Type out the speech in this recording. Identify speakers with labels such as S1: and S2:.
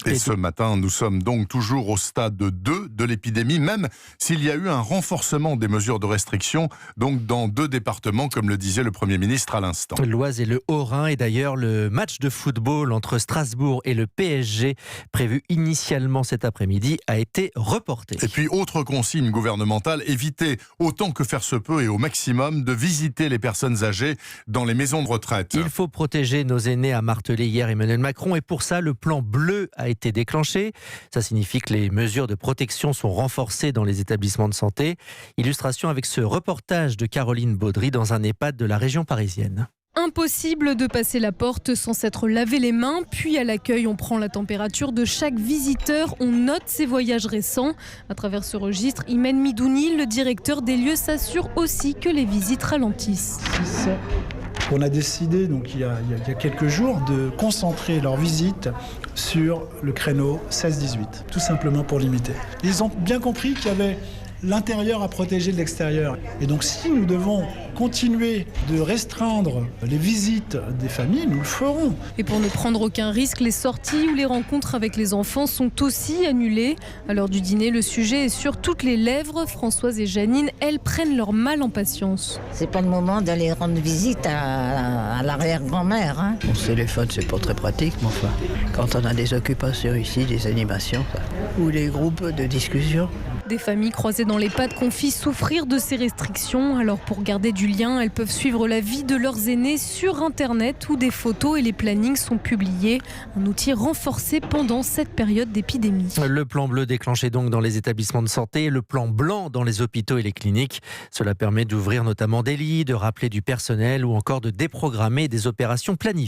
S1: Et ce matin, nous sommes donc toujours au stade 2 de l'épidémie, même s'il y a eu un renforcement des mesures de restriction, donc dans 2 départements, comme le disait le Premier ministre à l'instant.
S2: L'Oise et le Haut-Rhin, et d'ailleurs le match de football entre Strasbourg et le PSG, prévu initialement cet après-midi, a été reporté.
S1: Et puis, autre consigne gouvernementale, éviter autant que faire se peut et au maximum de visiter les personnes âgées dans les maisons de retraite.
S2: Il faut protéger nos aînés, a martelé hier Emmanuel Macron, et pour ça, le plan bleu a été déclenché. Ça signifie que les mesures de protection sont renforcées dans les établissements de santé. Illustration avec ce reportage de Caroline Baudry dans un EHPAD de la région parisienne.
S3: Impossible de passer la porte sans s'être lavé les mains, puis à l'accueil on prend la température de chaque visiteur, on note ses voyages récents. À travers ce registre, Imen Midouni, le directeur des lieux, s'assure aussi que les visites ralentissent.
S4: On a décidé donc, il y a quelques jours de concentrer leurs visites sur le créneau 16-18, tout simplement pour limiter. Ils ont bien compris qu'il y avait l'intérieur à protéger de l'extérieur. Et donc si nous devons continuer de restreindre les visites des familles, nous le ferons.
S3: Et pour ne prendre aucun risque, les sorties ou les rencontres avec les enfants sont aussi annulées. À l'heure du dîner, le sujet est sur toutes les lèvres. Françoise et Janine, elles prennent leur mal en patience.
S5: C'est pas le moment d'aller rendre visite à l'arrière-grand-mère. Hein.
S6: Mon téléphone, c'est pas très pratique, mais enfin, quand on a des occupations ici, des animations, ou les groupes de discussion.
S3: Des familles croisées dans les pattes confient souffrir de ces restrictions. Alors pour garder du lien, elles peuvent suivre la vie de leurs aînés sur Internet où des photos et les plannings sont publiés. Un outil renforcé pendant cette période d'épidémie.
S2: Le plan bleu déclenché donc dans les établissements de santé et le plan blanc dans les hôpitaux et les cliniques. Cela permet d'ouvrir notamment des lits, de rappeler du personnel ou encore de déprogrammer des opérations planifiées.